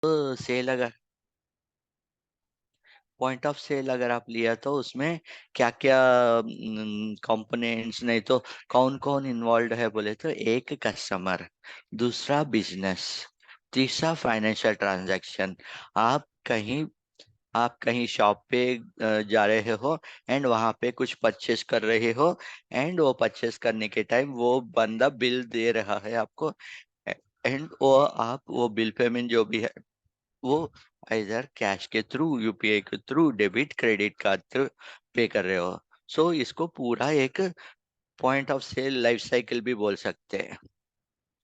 Cell अगर point of cell अगर आप लिया तो उसमें क्या क्या कंपोनेंट्स, नहीं तो कौन कौन इन्वॉल्व है बोले तो एक कस्टमर, दूसरा बिजनेस, तीसरा फाइनेंशियल ट्रांजैक्शन। आप कहीं आप कहीं शॉप पे जा रहे हो एंड वहां पे कुछ परचेस कर रहे हो, एंड वो परचेस करने के टाइम वो बंदा बिल दे रहा है आपको, एंड वो आप वो बिल पेमेंट जो भी है वो इधर कैश के थ्रू, यूपीआई के through, debit credit card through पे कर रहे हो। सो इसको पूरा एक point of sale life cycle भी बोल सकते हैं,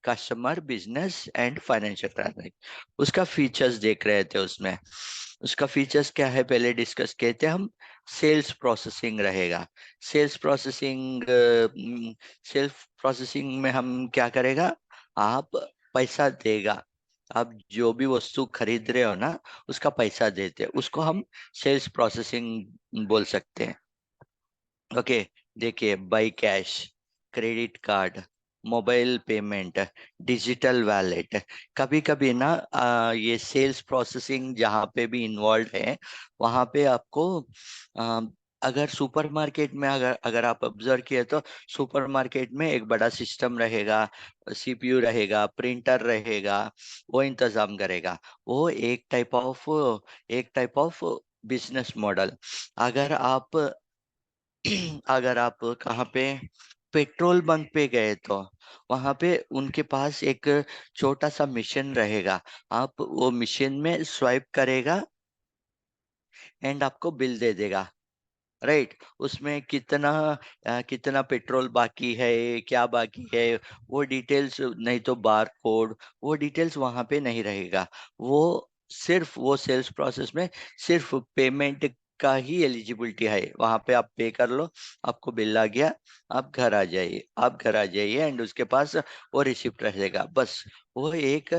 customer, business and financial transaction. उसका फीचर्स देख रहे थे उसमें। उसका फीचर्स क्या है पहले डिस्कस किए थे हम। सेल्स प्रोसेसिंग रहेगा। सेल्स प्रोसेसिंग, सेल्फ प्रोसेसिंग में हम क्या करेगा, आप पैसा देगा, आप जो भी वस्तु खरीद रहे हो ना उसका पैसा देते हैं, उसको हम सेल्स प्रोसेसिंग बोल सकते हैं। ओके, देखिए, by cash, credit card, mobile payment, digital wallet. कभी कभी ना ये सेल्स प्रोसेसिंग जहाँ पे भी इन्वॉल्व है वहाँ पे आपको आ, अगर सुपरमार्केट में, अगर अगर आप ऑब्जर्व किए तो सुपरमार्केट में एक बड़ा सिस्टम रहेगा, सीपीयू रहेगा, प्रिंटर रहेगा, वो इंतजाम करेगा। वो एक टाइप ऑफ बिजनेस मॉडल। अगर आप अगर आप कहाँ पे पेट्रोल बंक पे गए तो वहां पे उनके पास एक छोटा सा मशीन रहेगा, आप वो मशीन में स्वाइप करेगा एंड आपको बिल दे देगा, राइट। उसमें कितना पेट्रोल बाकी है, क्या बाकी है, वो डिटेल्स, नहीं तो बार कोड, वो डिटेल्स वहां पे नहीं रहेगा। वो सिर्फ वो सेल्स प्रोसेस में सिर्फ पेमेंट का ही एलिजिबिलिटी है, वहां पे आप पे कर लो, आपको बिल आ गया, आप घर आ जाइए एंड उसके पास वो रिसिप्ट रहेगा बस। वो एक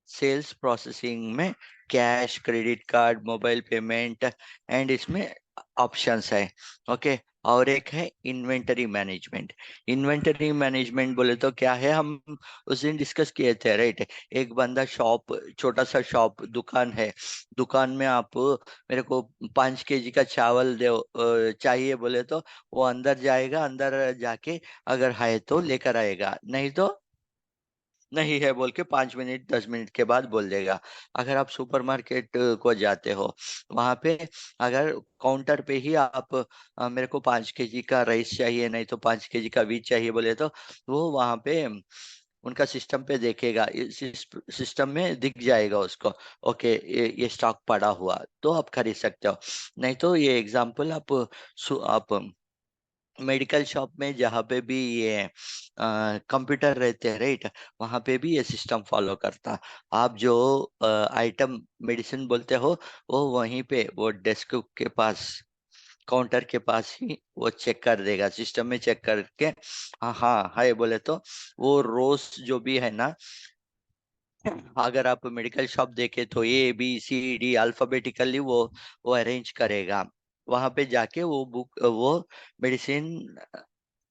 सेल्स प्रोसेसिंग में cash, credit card, mobile payment and इसमें ऑप्शंस है। ओके, और एक है इन्वेंटरी मैनेजमेंट। इन्वेंटरी मैनेजमेंट बोले तो क्या है, हम उस दिन डिस्कस किए थे, राइट। एक बंदा शॉप, छोटा सा शॉप, दुकान है, दुकान में आप मेरे को 5 केजी का चावल दे चाहिए बोले तो वो अंदर जाएगा, अंदर जाके अगर है तो लेकर आएगा, नहीं तो नहीं है बोल के 5 मिनट 10 मिनट के बाद बोल देगा। अगर आप सुपरमार्केट को जाते हो वहां पे, अगर काउंटर पे ही आप मेरे को 5 केजी का राइस चाहिए, नहीं तो 5 केजी का वीट चाहिए बोले तो वो वहां पे उनका सिस्टम पे देखेगा, इस सिस्टम में दिख जाएगा उसको। ओके, ये स्टॉक पड़ा हुआ तो आप खरीद सकते हो। नहीं तो ये एग्जांपल आप मेडिकल शॉप में जहाँ पे भी ये कंप्यूटर रहते हैं, राइट, वहाँ पे भी ये सिस्टम फॉलो करता। आप जो आइटम मेडिसिन बोलते हो वो वहीं पे वो डेस्क के पास, काउंटर के पास ही वो चेक कर देगा, सिस्टम में चेक करके हाँ हाँ है बोले तो वो रोज जो भी है ना, अगर आप मेडिकल शॉप देखे तो ABCD अल्फाबेटिकली वो अरेंज करेगा। वहां पे जाके वो मेडिसिन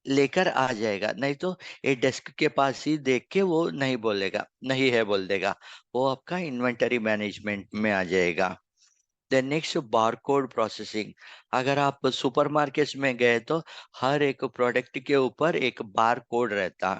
लेकर आ जाएगा, नहीं तो ये डेस्क के पास ही देख के वो नहीं बोलेगा, नहीं है बोल देगा। वो आपका इन्वेंटरी मैनेजमेंट में आ जाएगा। Then next, barcode processing. अगर आप सुपरमार्केट्स में गए तो हर एक प्रोडक्ट के ऊपर एक बार कोड रहता।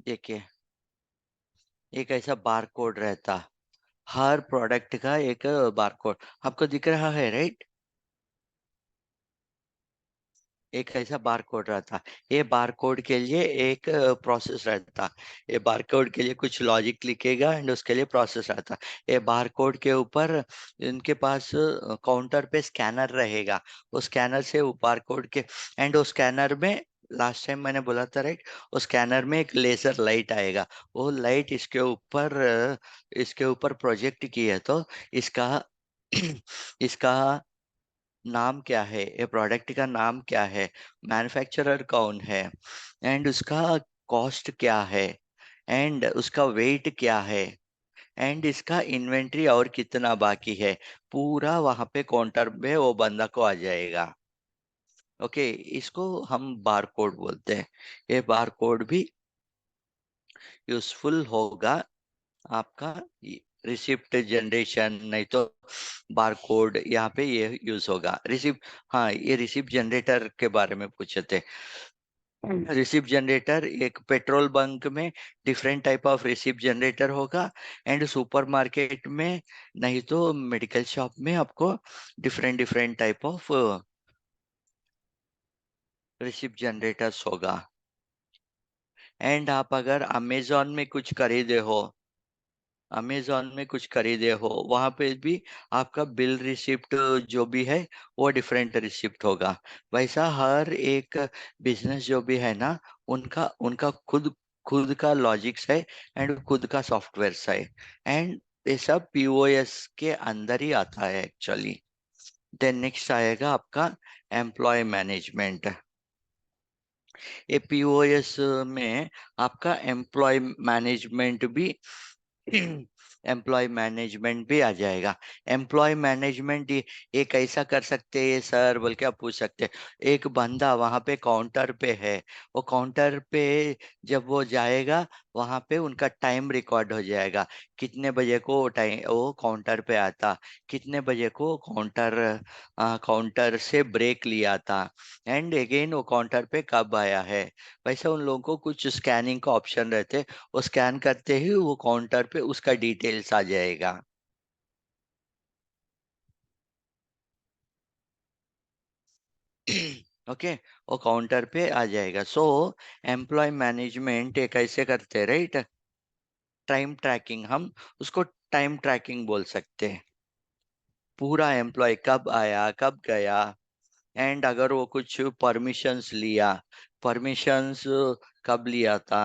देखिए, एक ऐसा बार कोड रहता, हर प्रोडक्ट का एक बार कोड आपको दिख रहा है, राइट। एक ऐसा बार कोड रहता, ये बार कोड के लिए एक प्रोसेस रहता, ये बार कोड के लिए कुछ लॉजिक लिखेगा एंड उसके लिए प्रोसेस रहता। ये बार कोड के ऊपर इनके पास काउंटर पे स्कैनर रहेगा, वो स्कैनर से वो बार कोड के, एंड वो स्कैनर में लास्ट टाइम मैंने बोला था राइट, वो स्कैनर में एक लेजर लाइट आएगा, वो लाइट इसके ऊपर प्रोजेक्ट की है, तो इसका इसका नाम क्या है, ये प्रोडक्ट का नाम क्या है, मैन्युफैक्चरर कौन है, एंड उसका कॉस्ट क्या है, एंड उसका वेट क्या है, एंड इसका इन्वेंट्री और कितना बाकी है, पूरा वहां पे काउंटर पे वो बंदा को आ जाएगा। ओके, इसको हम बार कोड बोलते हैं। ये बार कोड भी यूजफुल होगा आपका रिसिप्ट जनरेशन, नहीं तो बार कोड यहाँ पे ये यूज होगा रिसिप्ट। हाँ, ये रिसिप्ट जनरेटर के बारे में पूछे थे। रिसिप्ट जनरेटर एक पेट्रोल बंक में different type of receipt generator होगा, एंड सुपरमार्केट में नहीं तो मेडिकल शॉप में आपको different different type of receipt generators होगा। एंड आप अगर अमेजोन में कुछ खरीदे हो, अमेजोन में कुछ खरीदे हो, वहां पे भी आपका बिल रिसिप्ट जो भी है वो डिफरेंट रिसिप्ट होगा। वैसा हर एक बिजनेस जो भी है ना, उनका उनका खुद खुद का लॉजिक्स है, एंड खुद का सॉफ्टवेयर है, एंड ये सब पीओएस के अंदर ही आता है एक्चुअली। देन नेक्स्ट आएगा आपका एम्प्लॉय मैनेजमेंट। ये पीओएस में आपका एम्प्लॉय मैनेजमेंट भी आ जाएगा। एम्प्लॉय मैनेजमेंट ये कैसा कर सकते हैं सर बोल के आप पूछ सकते हैं। एक बंदा वहां पे काउंटर पे है, वो काउंटर पे जब वो जाएगा, वहां पे उनका टाइम रिकॉर्ड हो जाएगा, कितने बजे को वो काउंटर पे आता, कितने बजे को काउंटर से ब्रेक लिया था, एंड अगेन वो काउंटर पे कब आया है। वैसे उन लोगों को कुछ स्कैनिंग का ऑप्शन रहते, वो स्कैन करते ही वो काउंटर पे उसका डिटेल्स आ जाएगा। ओके, वो काउंटर पे आ जाएगा। सो एम्प्लॉय मैनेजमेंट ये कैसे करते हैं राइट, टाइम ट्रैकिंग, हम उसको टाइम ट्रैकिंग बोल सकते हैं। पूरा एम्प्लॉय कब आया कब गया, एंड अगर वो कुछ परमिशंस लिया, परमिशंस कब लिया था,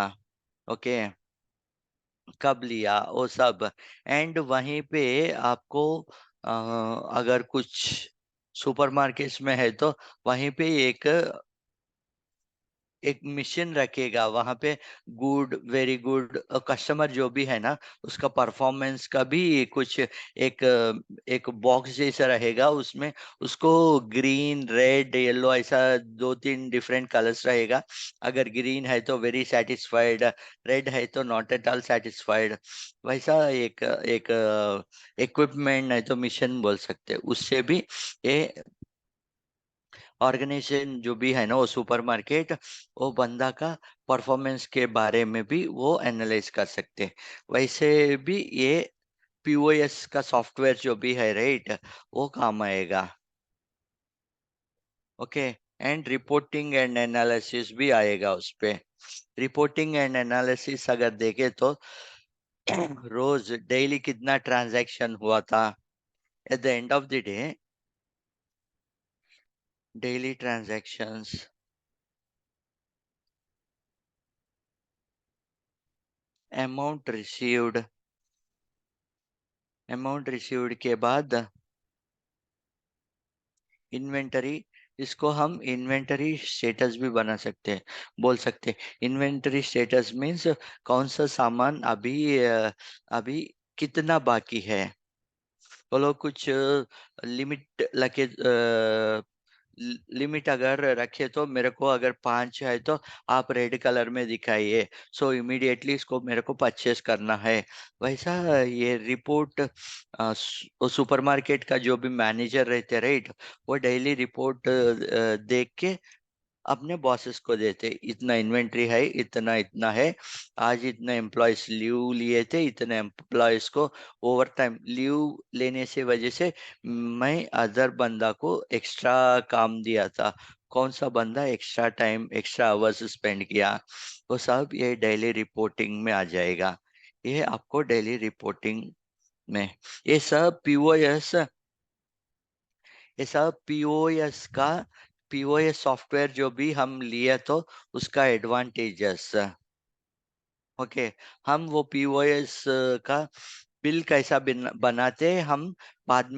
ओके, कब लिया वो सब। एंड वहीं पे आपको अगर कुछ सुपरमार्केट्स में है तो वहीं पे एक मिशन रखेगा वहां पे, गुड वेरी गुड, कस्टमर जो भी है ना, उसका परफॉर्मेंस का भी कुछ एक बॉक्स जैसा रहेगा उसमें, उसको ग्रीन रेड येलो ऐसा दो तीन डिफरेंट कलर्स रहेगा। अगर ग्रीन है तो वेरी सेटिस्फाइड, रेड है तो नॉट एट ऑल सेटिस्फाइड। वैसा एक एक इक्विपमेंट है तो मिशन बोल सकते हैं, उससे भी ये ऑर्गेनाइजेशन जो भी है ना, वो सुपरमार्केट, वो बंदा का परफॉर्मेंस के बारे में भी वो एनालाइज कर सकते हैं। वैसे भी ये पीओएस का सॉफ्टवेयर जो भी है राइट, वो काम आएगा। Okay, and reporting and analysis भी आएगा उस पे। रिपोर्टिंग एंड एनालिसिस अगर देखे तो रोज डेली कितना ट्रांजैक्शन हुआ था, at the end of the day daily transactions, amount received, amount received के बाद इन्वेंटरी, इसको हम इन्वेंटरी स्टेटस भी बना सकते हैं, बोल सकते हैं। इन्वेंटरी स्टेटस मीन्स कौन सा सामान अभी कितना बाकी है। बोलो कुछ लिमिट लगे, लिमिट अगर रखे तो मेरे को अगर 5 है तो आप रेड कलर में दिखाइए, सो इमीडिएटली इसको मेरे को परचेस करना है। वैसा ये रिपोर्ट सुपरमार्केट का जो भी मैनेजर रहते राइट, वो डेली रिपोर्ट देख के अपने बॉसेस को देते, इतना इन्वेंट्री है, इतना इतना है, आज इतने एम्प्लॉयज लीव लिए थे, इतने एम्प्लॉयज को ओवर टाइम लीव लेने से वजह से मैं अदर बंदा को एक्स्ट्रा काम दिया था, कौन सा बंदा extra time extra hours spend किया, वो सब ये डेली रिपोर्टिंग में आ जाएगा। ये आपको डेली रिपोर्टिंग में, ये सब पीओएस, ये सब पीओएस का पीओएस सॉफ्टवेयर जो भी हम लिए तो उसका एडवांटेजेस। ओके, हम वो पीओएस का बिल कैसा बनाते हैं, हम बाद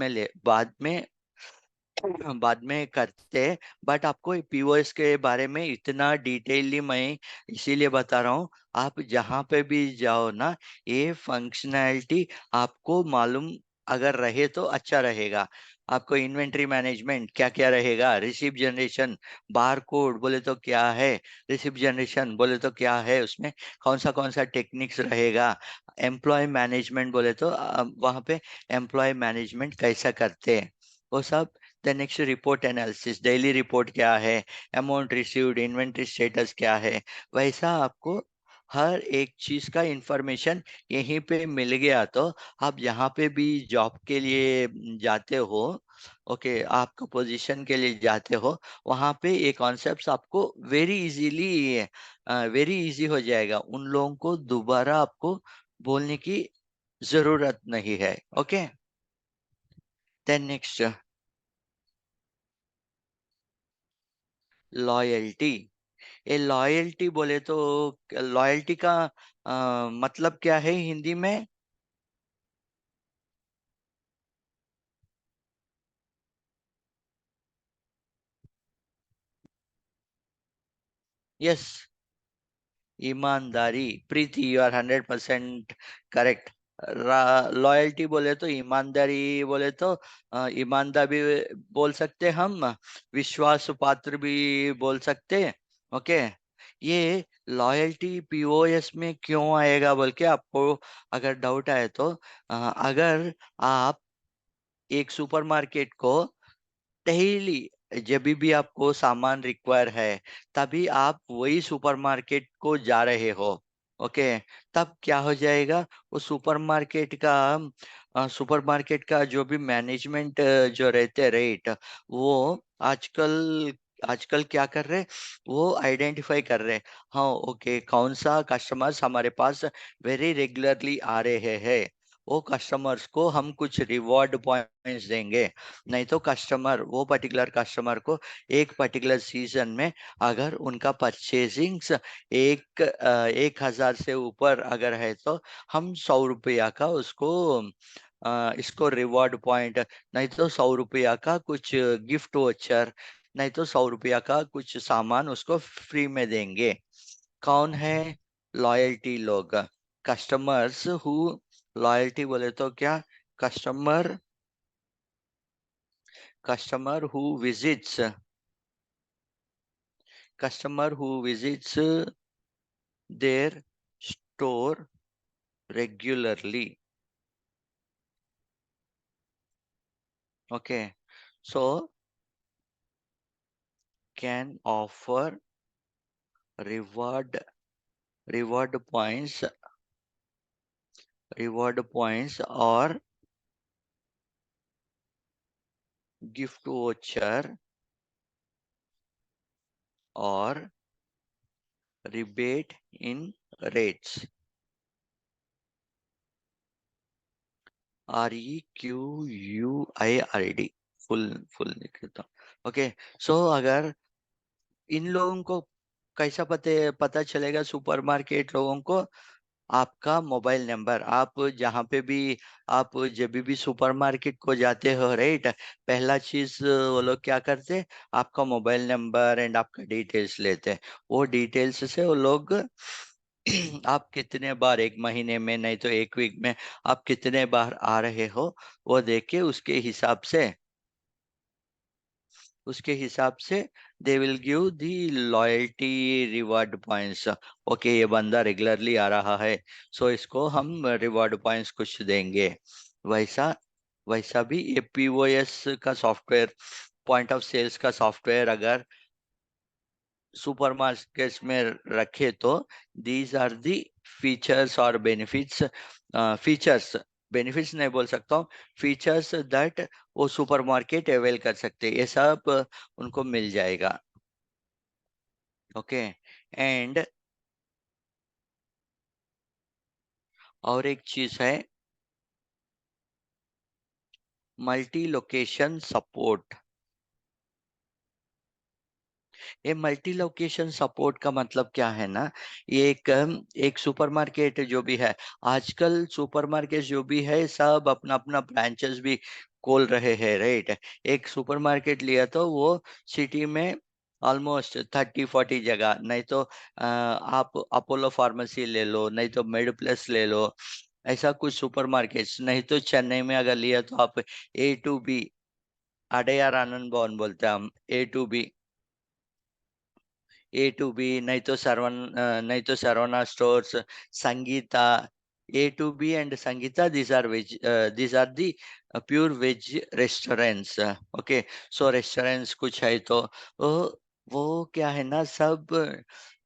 में करते हैं। बट आपको पीओएस के बारे में इतना डिटेयली मैं इसीलिए बता रहा हूँ, आप जहाँ पे भी जाओ ना, ये फंक्शनैलिटी आपको मालूम अगर रहे तो अच्छा रहेगा। आपको इन्वेंटरी मैनेजमेंट क्या क्या रहेगा, रिसिप्ट जनरेशन, बार कोड बोले तो क्या है, रिसिप्ट जनरेशन बोले तो क्या है, उसमें कौन सा टेक्निक्स रहेगा, एम्प्लॉय मैनेजमेंट बोले तो वहाँ पे एम्प्लॉय मैनेजमेंट कैसा करते हैं वो सब। The next report analysis, daily report क्या है, अमाउंट रिसीव्ड, इन्वेंट्री स्टेटस क्या है, वैसा आपको हर एक चीज का इंफॉर्मेशन यहीं पे मिल गया तो आप जहाँ पे भी जॉब के लिए जाते हो, ओके, आपका पोजीशन के लिए जाते हो, वहाँ पे ये कॉन्सेप्ट्स आपको वेरी इजी हो जाएगा। उन लोगों को दोबारा आपको बोलने की जरूरत नहीं है। Okay, then next, loyalty. ये लॉयल्टी बोले तो लॉयल्टी का मतलब क्या है हिंदी में? यस, ईमानदारी, प्रीति, यू आर 100% करेक्ट। लॉयल्टी बोले तो ईमानदारी बोले तो ईमानदार भी बोल सकते हम, विश्वास पात्र भी बोल सकते। ओके, ये लॉयल्टी पीओएस में क्यों आएगा बोल के आपको अगर डाउट आए तो, अगर आप एक सुपरमार्केट को डेली, जब भी आपको सामान रिक्वायर है, तभी आप वही सुपरमार्केट को जा रहे हो, ओके, तब क्या हो जाएगा, वो सुपरमार्केट का जो भी मैनेजमेंट जो रहते रेट, वो आजकल आजकल क्या कर रहे, वो आइडेंटिफाई कर रहे, हाँ ओके, कौन सा कस्टमर्स हमारे पास वेरी रेगुलरली आ रहे हैं, वो कस्टमर्स को हम कुछ रिवॉर्ड पॉइंट्स देंगे। नहीं तो कस्टमर, वो पर्टिकुलर कस्टमर को एक पर्टिकुलर सीजन में अगर उनका परचेजिंग 1,000 से ऊपर अगर है तो हम 100 रुपया का उसको इसको रिवॉर्ड पॉइंट, नहीं तो 100 रुपया का कुछ गिफ्ट वोचर, नहीं तो 100 रुपया का कुछ सामान उसको फ्री में देंगे। कौन है लॉयल्टी लोग? कस्टमर्स हु, लॉयल्टी बोले तो क्या, customer customer who visits customer who visits their store regularly. Okay, so can offer reward reward points or gift voucher or rebate in rates। REQUIRD, full full लिख देता हूँ। Okay, सो अगर इन लोगों को कैसा पता चलेगा, सुपरमार्केट लोगों को? आपका मोबाइल नंबर, आप जहाँ पे भी, आप जब भी सुपरमार्केट को जाते हो राइट, पहला चीज वो लोग क्या करते, आपका मोबाइल नंबर एंड आपका डिटेल्स लेते। वो डिटेल्स से वो लोग आप कितने बार एक महीने में, नहीं तो एक वीक में आप कितने बार आ रहे हो, वो देख के उसके हिसाब से they will give the loyalty reward points. Okay, ये बंदा रेगुलरली आ रहा है, सो इसको हम रिवार्ड पॉइंट्स कुछ देंगे। वैसा वैसा भी ये पीओएस का सॉफ्टवेयर, पॉइंट ऑफ सेल्स का सॉफ्टवेयर अगर सुपरमार्केट्स में रखे तो दीज आर दी फीचर्स और बेनिफिट्स, फीचर्स, बेनिफिट्स नहीं बोल सकता हूँ, फीचर्स दैट वो सुपरमार्केट अवेल कर सकते हैं, ये सब उनको मिल जाएगा। ओके, एंड और एक चीज है, मल्टी लोकेशन सपोर्ट। ये मल्टी लोकेशन सपोर्ट का मतलब क्या है ना, ये एक सुपरमार्केट जो भी है, आजकल सुपरमार्केट जो भी है सब अपना अपना ब्रांचेस भी खोल रहे हैं, राइट। एक सुपरमार्केट लिया तो वो सिटी में ऑलमोस्ट 30-40 जगह, नहीं तो आप अपोलो फार्मेसी ले लो, नहीं तो मेड प्लस ले लो, ऐसा कुछ सुपरमार्केट्स। नहीं तो चेन्नई में अगर लिया तो आप A to B, अडेयार आनंद भवन बोलते हैं हम, A to B, A to B, नहीं तो Saravana stores, Sangeeta. A to B and Sangeeta, these are the pure veg restaurants. Okay, so restaurants कुछ है तो वो क्या है ना, सब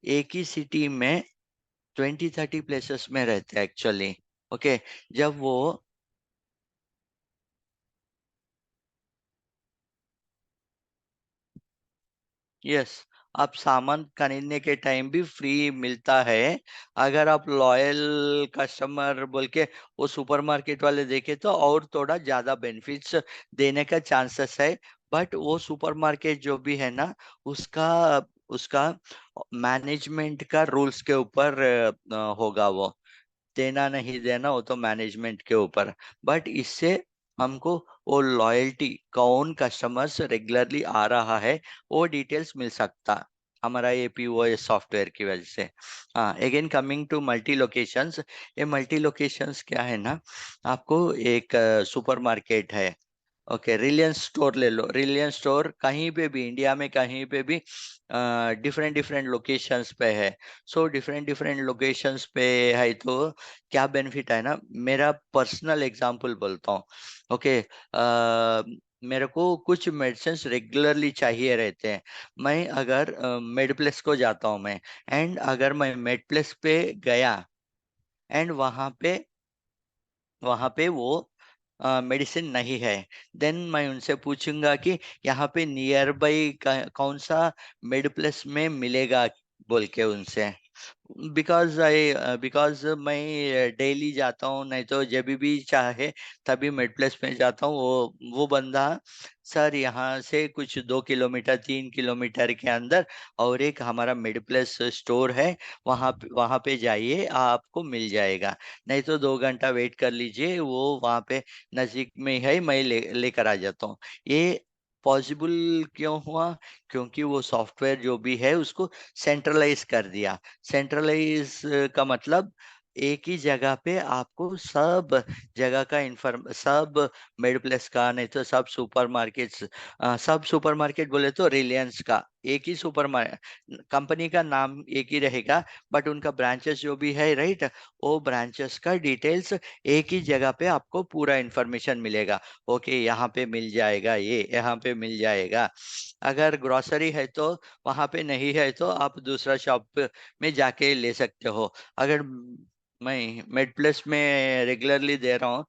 एक ही सिटी में 20-30 प्लेसेस में रहते हैं एक्चुअली। ओके, जब वो, यस, आप सामान खरीदने के टाइम भी फ्री मिलता है। अगर आप लॉयल कस्टमर बोल के वो सुपरमार्केट वाले देखे तो और थोड़ा ज्यादा बेनिफिट्स देने का चांसेस है। बट वो सुपरमार्केट जो भी है ना, उसका उसका मैनेजमेंट का रूल्स के ऊपर होगा वो, देना नहीं देना वो तो मैनेजमेंट के ऊपर। बट इससे हमको वो लॉयल्टी, कौन कस्टमर्स रेगुलरली आ रहा है, वो डिटेल्स मिल सकता हमारा ये POS सॉफ्टवेयर की वजह से। हाँ, again coming to multi locations, ये मल्टी लोकेशंस क्या है ना, आपको एक सुपरमार्केट है, ओके, रिलायंस स्टोर ले लो, रिलायंस स्टोर कहीं पे भी इंडिया में कहीं पे भी डिफरेंट डिफरेंट लोकेशंस पे है। सो डिफरेंट डिफरेंट लोकेशंस पे है तो क्या बेनिफिट है ना, मेरा पर्सनल एग्जांपल बोलता हूँ। ओके, मेरे को कुछ मेडिसिन रेगुलरली चाहिए रहते हैं। मैं अगर मेड प्लेस को जाता हूँ मैं, एंड अगर मैं मेड प्लेस पे गया एंड वहां पे वो मेडिसिन नहीं है, देन मैं उनसे पूछूंगा कि यहाँ पे नियर बाई कौन सा मेड प्लस में मिलेगा, बोल के उनसे। बिकॉज मैं डेली जाता हूँ, नहीं तो जब भी चाहे तभी मेड प्लस में जाता हूँ। वो बंदा, सर यहाँ से कुछ 2 किलोमीटर 3 किलोमीटर के अंदर और एक हमारा मेड प्लस स्टोर है, वहाँ पे जाइए आपको मिल जाएगा, नहीं तो 2 घंटा वेट कर लीजिए, वो वहाँ पे नजदीक में है, मैं लेकर आ जाता हूँ। ये पॉसिबल क्यों हुआ? क्योंकि वो सॉफ्टवेयर जो भी है उसको सेंट्रलाइज कर दिया। सेंट्रलाइज का मतलब एक ही जगह पे आपको सब जगह का इंफॉर्म, सब मेड प्लस का, नहीं तो सब सुपरमार्केट्स, सब सुपरमार्केट बोले तो रिलायंस का एक ही सुपर, कंपनी का नाम एक ही रहेगा, बट उनका ब्रांचेस जो भी है, राइट, वो ब्रांचेस का डिटेल्स एक ही जगह पे आपको पूरा इंफॉर्मेशन मिलेगा। ओके, यहाँ पे मिल जाएगा, ये यहाँ पे मिल जाएगा। अगर ग्रोसरी है तो वहां पे नहीं है तो आप दूसरा शॉप में जाके ले सकते हो। अगर मैं मेड प्लस में रेगुलरली दे रहा हूँ,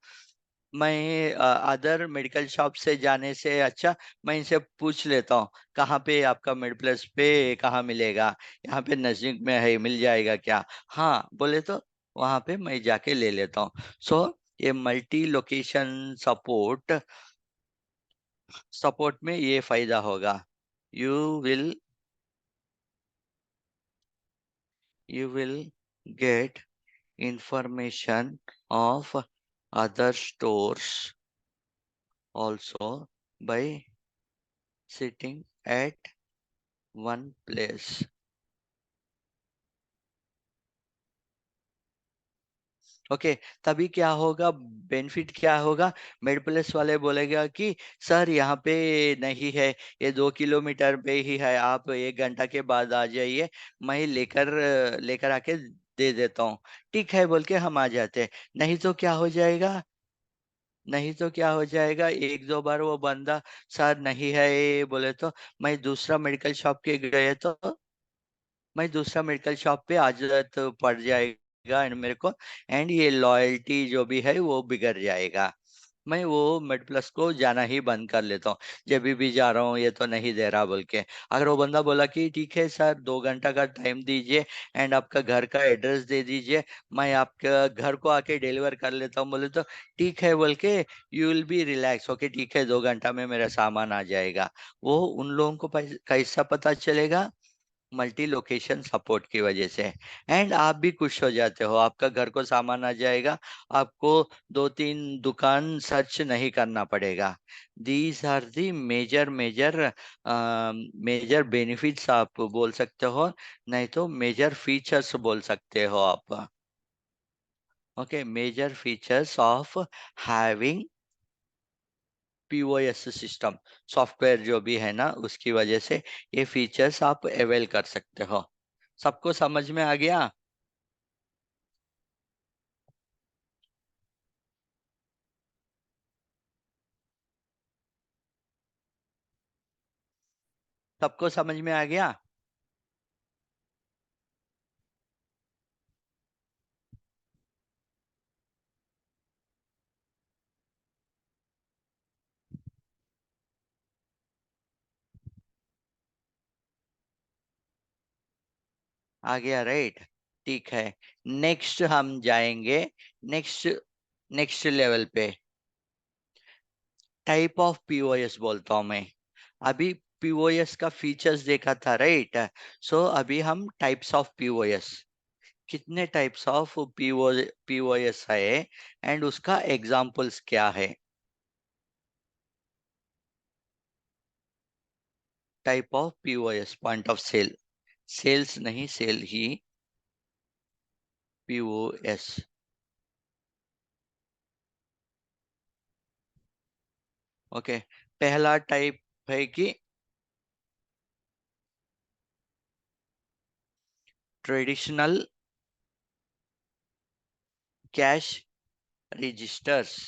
मैं अदर मेडिकल शॉप से जाने से अच्छा मैं इनसे पूछ लेता हूँ कहाँ पे आपका मेड प्लस पे कहाँ मिलेगा, यहाँ पे नजदीक में है, मिल जाएगा क्या? हाँ बोले तो वहां पे मैं जाके ले लेता हूँ। सो ये मल्टी लोकेशन सपोर्ट में ये फायदा होगा। You will you will get information of other stores also by sitting at one place। Okay, तभी क्या होगा, बेनिफिट क्या होगा, मेड प्लस वाले बोलेगा कि सर यहाँ पे नहीं है, ये 2 किलोमीटर पे ही है, आप 1 घंटा के बाद आ जाइए, मैं लेकर लेकर आके दे देता हूँ। ठीक है बोल के हम आ जाते हैं। नहीं तो क्या हो जाएगा, नहीं तो क्या हो जाएगा, एक दो बार वो बंदा सर नहीं है ये बोले तो मैं दूसरा मेडिकल शॉप के गए तो मैं दूसरा मेडिकल शॉप पे आदत पड़ जाएगा एंड मेरे को, एंड ये लॉयल्टी जो भी है वो बिगड़ जाएगा। मैं वो मेड प्लस को जाना ही बंद कर लेता हूँ। जब भी जा रहा हूँ ये तो नहीं दे रहा बोल के, अगर वो बंदा बोला कि ठीक है सर 2 घंटा का टाइम दीजिए एंड आपका घर का एड्रेस दे दीजिए, मैं आपके घर को आके डिलीवर कर लेता हूँ, बोले तो ठीक है बोल के you will be relax, okay ठीक है 2 घंटा में मेरा सामान आ जाएगा। वो उन लोगों को कैसा पता चलेगा? मल्टी लोकेशन सपोर्ट की वजह से। एंड आप भी खुश हो जाते हो, आपका घर को सामान आ जाएगा, आपको 2-3 दुकान सर्च नहीं करना पड़ेगा। These are the major major major benefits आप बोल सकते हो, नहीं तो मेजर फीचर्स बोल सकते हो आप। Okay, major features of having POS system, software जो भी है ना उसकी वजह से ये फीचर्स आप अवेल कर सकते हो। सबको समझ में आ गया? सबको समझ में आ गया? आ गया, राइट? ठीक है, नेक्स्ट हम जाएंगे, नेक्स्ट नेक्स्ट लेवल पे, टाइप ऑफ पीओएस बोलता हूं मैं। अभी पीओएस का फीचर्स देखा था, राइट? सो अभी हम टाइप्स ऑफ पीओएस, कितने टाइप्स ऑफ पीओएस है एंड उसका एग्जांपल्स क्या है। Type of POS, point of sale, sales नहीं सेल ही, पीओएस। ओके, पहला टाइप है कि ट्रेडिशनल कैश रजिस्टर्स।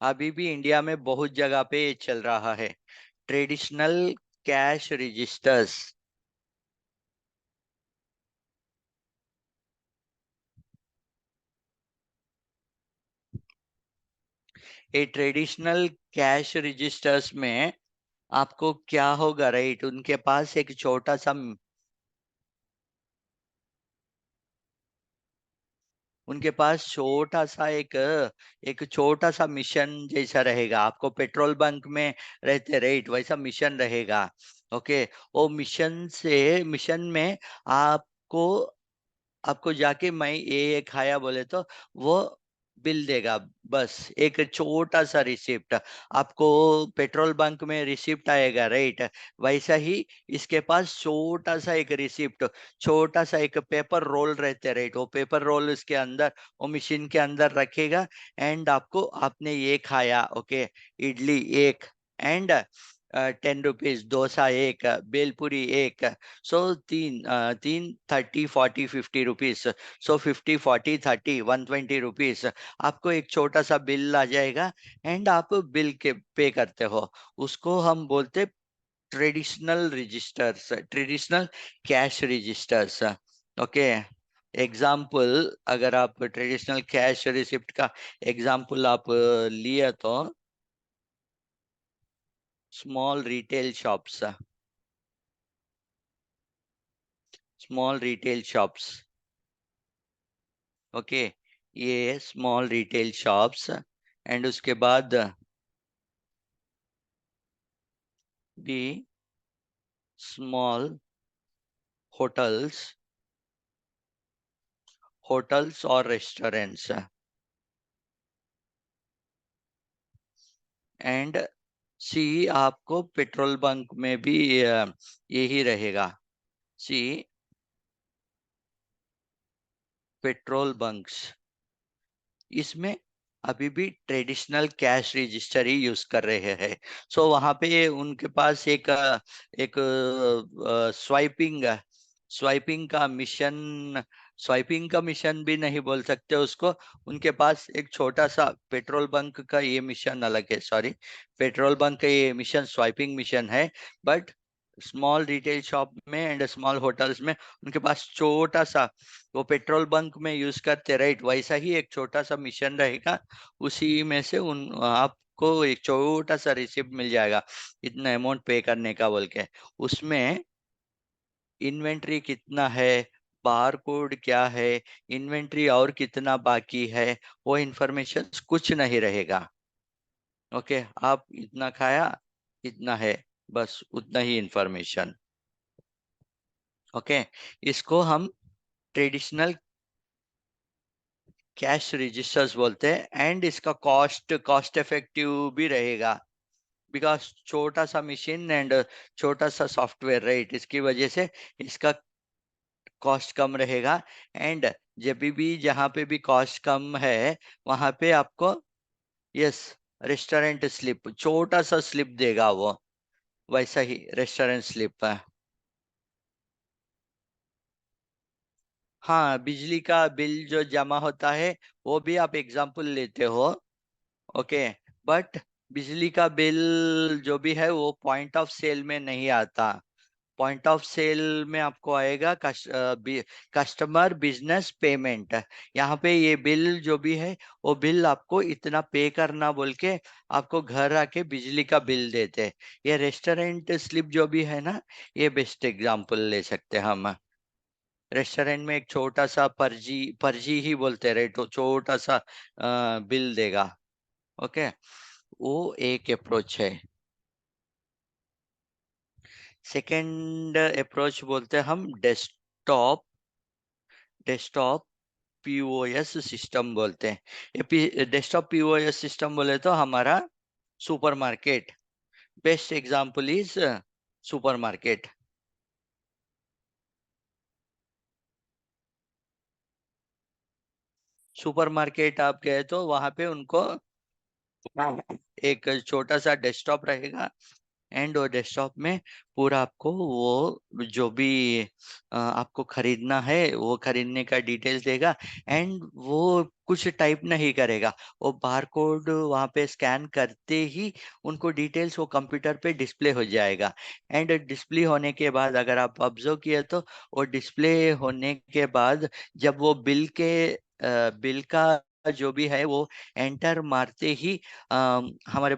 अभी भी इंडिया में बहुत जगह पे ये चल रहा है, ट्रेडिशनल कैश रजिस्टर्स। ये ट्रेडिशनल कैश रजिस्टर्स में आपको क्या होगा, राइट? उनके पास एक छोटा सा, उनके पास छोटा सा एक छोटा सा मिशन जैसा रहेगा। आपको पेट्रोल बंक में रहते राइट, वैसा मिशन रहेगा। ओके, वो मिशन से, मिशन में आपको आपको जाके मैं ये खाया बोले तो वो बिल देगा, बस एक छोटा सा रिसिप्ट। आपको पेट्रोल बंक में रिसिप्ट आएगा, राइट? वैसा ही इसके पास छोटा सा एक रिसिप्ट, छोटा सा एक पेपर रोल रहते, राइट? वो पेपर रोल इसके अंदर, वो मशीन के अंदर रखेगा एंड आपको, आपने ये खाया, ओके, इडली एक एंड 10 रुपीज, डोसा एक, बेलपुरी एक, सो तीन, तीन 30, 40, 50 रुपीज, सो 50, 40, 30, 120 रुपीज, आपको एक छोटा सा बिल आ जाएगा एंड आप बिल के पे करते हो। उसको हम बोलते traditional registers, traditional cash registers. Okay, example, अगर आप ट्रेडिशनल कैश रिसिप्ट का एग्जाम्पल आप लिए तो small retail shops, small retail shops. Okay, ये स्मॉल रिटेल शॉप्स एंड उसके बाद भी स्मॉल होटल्स, होटल्स और रेस्टोरेंट्स। एंड सी, आपको पेट्रोल बंक में भी यही रहेगा। सी, पेट्रोल बंक्स, इसमें अभी भी ट्रेडिशनल कैश रजिस्टर ही यूज कर रहे हैं। सो वहां पे उनके पास एक स्वाइपिंग, स्वाइपिंग का मिशन, स्वाइपिंग का मिशन भी नहीं बोल सकते उसको। उनके पास एक छोटा सा पेट्रोल बंक का ये मिशन अलग है, सॉरी, पेट्रोल बंक का ये मिशन स्वाइपिंग मिशन है, बट स्मॉल रिटेल शॉप में एंड स्मॉल होटल्स में उनके पास छोटा सा, वो पेट्रोल बंक में यूज करते राइट, वैसा ही एक छोटा सा मिशन रहेगा। उसी में से उन आपको एक छोटा सा रिसिप्ट मिल जाएगा इतना अमाउंट पे करने का बोल के। उसमें इन्वेंट्री कितना है, बार कोड क्या है, इन्वेंट्री और कितना बाकी है, वो इंफॉर्मेशन कुछ नहीं रहेगा। ओके, आप इतना खाया, इतना है, बस उतना ही इंफॉर्मेशन। ओके, इसको हम ट्रेडिशनल कैश रजिस्टर्स बोलते हैं एंड इसका कॉस्ट इफेक्टिव भी रहेगा, बिकॉज छोटा सा मशीन एंड छोटा सा सॉफ्टवेयर राइट, इसकी वजह से इसका कॉस्ट कम रहेगा। एंड जब भी जहाँ पे भी कॉस्ट कम है वहां पे आपको, यस, रेस्टोरेंट स्लिप, छोटा सा स्लिप देगा वो, वैसा ही रेस्टोरेंट स्लिप है। हाँ, बिजली का बिल जो जमा होता है वो भी आप एग्जाम्पल लेते हो। ओके, बट बिजली का बिल जो भी है वो पॉइंट ऑफ सेल में नहीं आता। पॉइंट ऑफ सेल में आपको आएगा कस्टमर बिजनेस पेमेंट। यहाँ पे ये बिल जो भी है वो बिल आपको इतना पे करना बोल के आपको घर आके बिजली का बिल देते हैं। ये रेस्टोरेंट स्लिप जो भी है ना, ये बेस्ट एग्जांपल ले सकते हैं हम। रेस्टोरेंट में एक छोटा सा पर्ची, पर्ची ही बोलते रहे, तो छोटा सा बिल देगा। ओके, वो एक अप्रोच है। सेकंड अप्रोच बोलते हैं हम डेस्कटॉप, डेस्कटॉप पीओएस सिस्टम बोलते हैं। ये डेस्कटॉप पीओएस सिस्टम बोले तो हमारा supermarket, best example is supermarket. Supermarket आप गए तो वहां पे उनको एक छोटा सा डेस्कटॉप रहेगा एंड वो डेस्कटॉप में पूरा आपको वो जो भी आपको खरीदना है वो खरीदने का डिटेल्स देगा। एंड वो कुछ टाइप नहीं करेगा, वो बार कोड वहाँ पे स्कैन करते ही उनको डिटेल्स वो कंप्यूटर पे डिस्प्ले हो जाएगा। एंड डिस्प्ले होने के बाद अगर आप ऑब्जर्व किए तो वो डिस्प्ले होने के बाद जब वो बिल का जो भी है वो एंटर मारते ही हमारे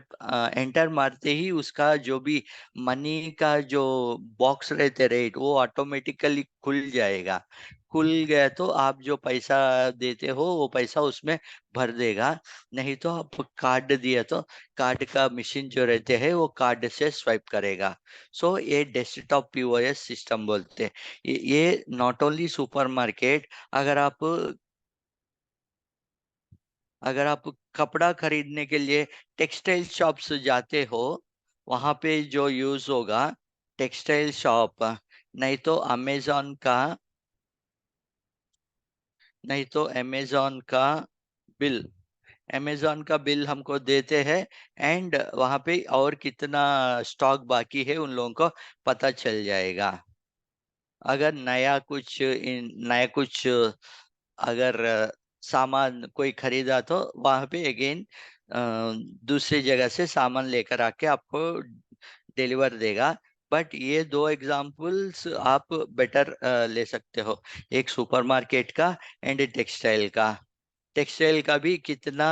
एंटर मारते ही उसका जो भी मनी का जो बॉक्स रहते रेट वो ऑटोमेटिकली खुल जाएगा। खुल गया तो आप जो पैसा देते हो वो पैसा उसमें भर देगा। नहीं तो आप कार्ड दिया तो कार्ड का मशीन जो रहते हैं वो कार्ड से स्वाइप करेगा। सो ये डेस्कटॉप पीओएस सिस्टम बोलते हैं। ये नॉट ओनली सुपरमार्केट, अगर आप अगर आप कपड़ा खरीदने के लिए टेक्सटाइल शॉप्स जाते हो, वहां पे जो यूज होगा टेक्सटाइल शॉप, नहीं तो अमेजोन का, नहीं तो अमेजोन का बिल, अमेजोन का बिल हमको देते हैं। एंड वहां पे और कितना स्टॉक बाकी है उन लोगों को पता चल जाएगा। अगर नया कुछ अगर सामान कोई खरीदा तो वहां पे अगेन दूसरी जगह से सामान लेकर आके आपको डिलीवर देगा। बट ये दो एग्जाम्पल्स आप बेटर ले सकते हो, एक सुपरमार्केट का एंड टेक्सटाइल का। टेक्सटाइल का भी कितना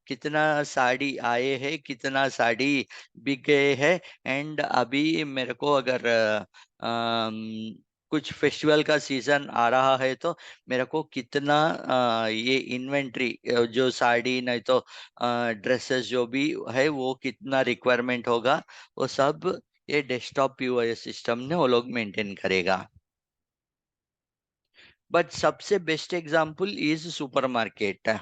कितना साड़ी आए हैं, कितना साड़ी बिक गए हैं। एंड अभी मेरे को अगर कुछ फेस्टिवल का सीजन आ रहा है तो मेरे को कितना ये इन्वेंट्री, जो साड़ी नहीं तो ड्रेसेस जो भी है वो कितना रिक्वायरमेंट होगा, वो सब ये डेस्कटॉप पीओएस सिस्टम ने वो लोग मेंटेन करेगा। बट सबसे बेस्ट एग्जांपल इज सुपरमार्केट।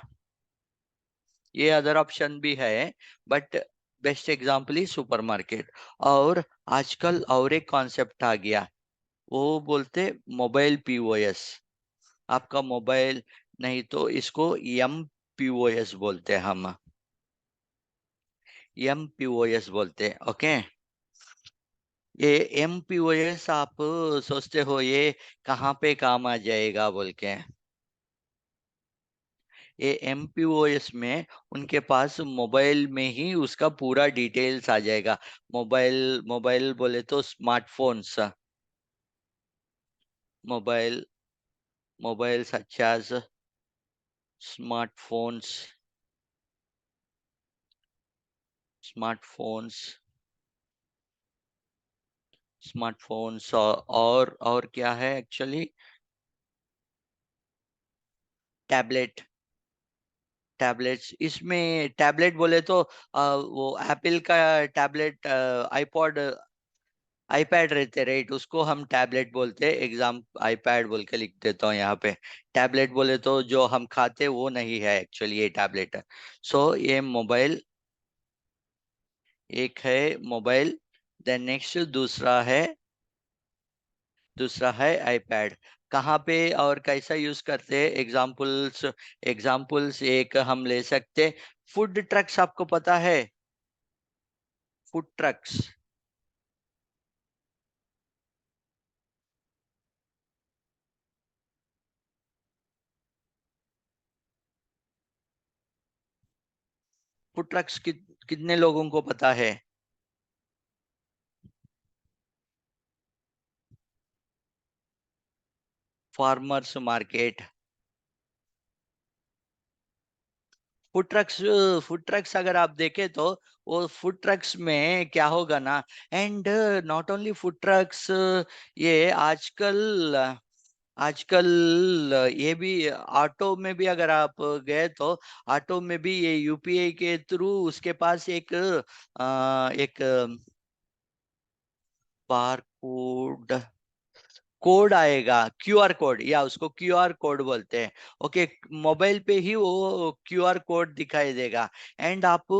ये अदर ऑप्शन भी है but best example is supermarket. और आजकल और एक कॉन्सेप्ट आ गया, वो बोलते मोबाइल पीओएस। आपका मोबाइल, नहीं तो इसको एम पीओएस बोलते हैं हम, एम पीओएस बोलते हैं। ओके, ये एम पीओएस आप सोचते हो ये कहाँ पे काम आ जाएगा बोल के। ये एमपीओएस में उनके पास मोबाइल में ही उसका पूरा डिटेल्स आ जाएगा। मोबाइल मोबाइल बोले तो smartphones, mobile mobile such as smartphones, smartphones smartphones और क्या है एक्चुअली, टैबलेट, टैबलेट्स। इसमें टैबलेट बोले तो वो एप्पल का टैबलेट, आईपॉड, आईपैड रहते राइट, उसको हम टैबलेट बोलते हैं। एग्जाम आईपैड बोल के लिख देता हूँ यहाँ पे। टैबलेट बोले तो जो हम खाते वो नहीं है एक्चुअली, ये टैबलेट है। सो ये मोबाइल, एक है मोबाइल। देन नेक्स्ट दूसरा है आईपैड। कहाँ पे और कैसा यूज करते हैं, एग्जाम्पल्स, एग्जाम्पल्स एक हम ले सकते। फूड ट्रक्स, आपको पता है? फूड ट्रक्स, फूड ट्रक्स कितने लोगों को पता है? Farmers market, food trucks. Food trucks अगर आप देखें तो वो फूड ट्रक्स में क्या होगा ना, and not only food trucks, ये आजकल आजकल ये भी ऑटो में भी अगर आप गए तो ऑटो में भी ये यूपीआई के थ्रू उसके पास एक बार कोड, कोड आएगा, क्यूआर कोड, या उसको क्यूआर कोड बोलते हैं। ओके, मोबाइल पे ही वो क्यूआर कोड दिखाई देगा। एंड आप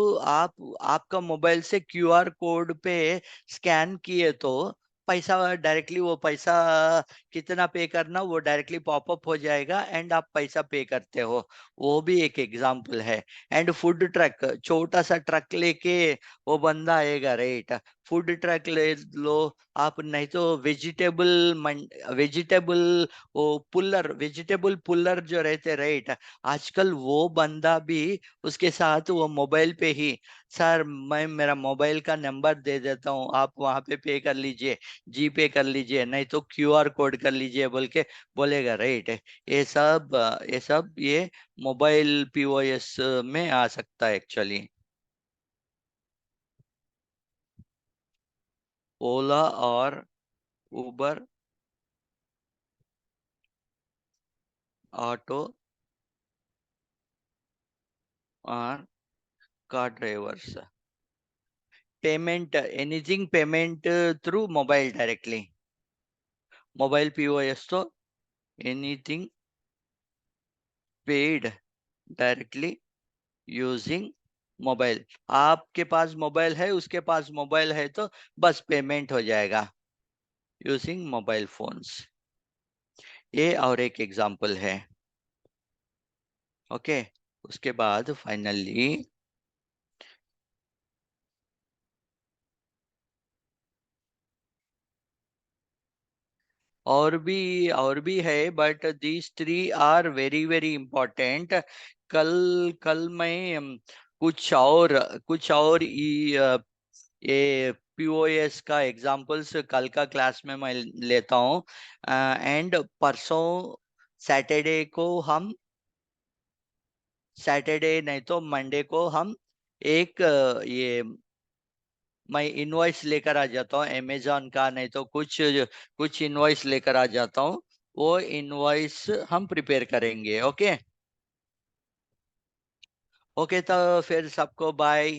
आपका मोबाइल से क्यूआर कोड पे स्कैन किए तो पैसा डायरेक्टली, वो पैसा कितना पे करना वो डायरेक्टली पॉपअप हो जाएगा एंड आप पैसा पे करते हो। वो भी एक एग्जांपल है। एंड फूड ट्रक, छोटा सा ट्रक लेके वो बंदा आएगा राइट, फूड ट्रक ले लो आप, नहीं तो वेजिटेबल वो पुल्लर, वेजिटेबल पुल्लर जो रहते राइट, आजकल वो बंदा भी उसके साथ वो मोबाइल पे ही, सर मैं मेरा मोबाइल का नंबर दे देता हूँ, आप वहां पे कर लीजिए, जी पे कर लीजिए, नहीं तो क्यूआर कोड कर लीजिए बोल के बोलेगा राइट। ये मोबाइल पीओएस में आ सकता है एक्चुअली। ओला और उबर, ऑटो और car drivers, payment, anything payment through mobile directly, mobile POS तो anything paid directly using mobile. आपके पास मोबाइल है, उसके पास मोबाइल है, तो बस पेमेंट हो जाएगा यूजिंग मोबाइल फोन्स। ये और एक एग्जांपल है। ओके, उसके बाद फाइनली और भी है, but these three are very very important. कल मैं कुछ और ये पीओएस का एग्जांपल्स कल का क्लास में मैं लेता हूँ। एंड परसों सैटरडे को हम, सैटरडे नहीं तो मंडे को हम एक ये मैं इनवॉइस लेकर आ जाता हूँ अमेजोन का, नहीं तो कुछ कुछ इनवॉइस लेकर आ जाता हूँ। वो इनवॉइस हम प्रिपेयर करेंगे। ओके, ओके तो फिर सबको बाय।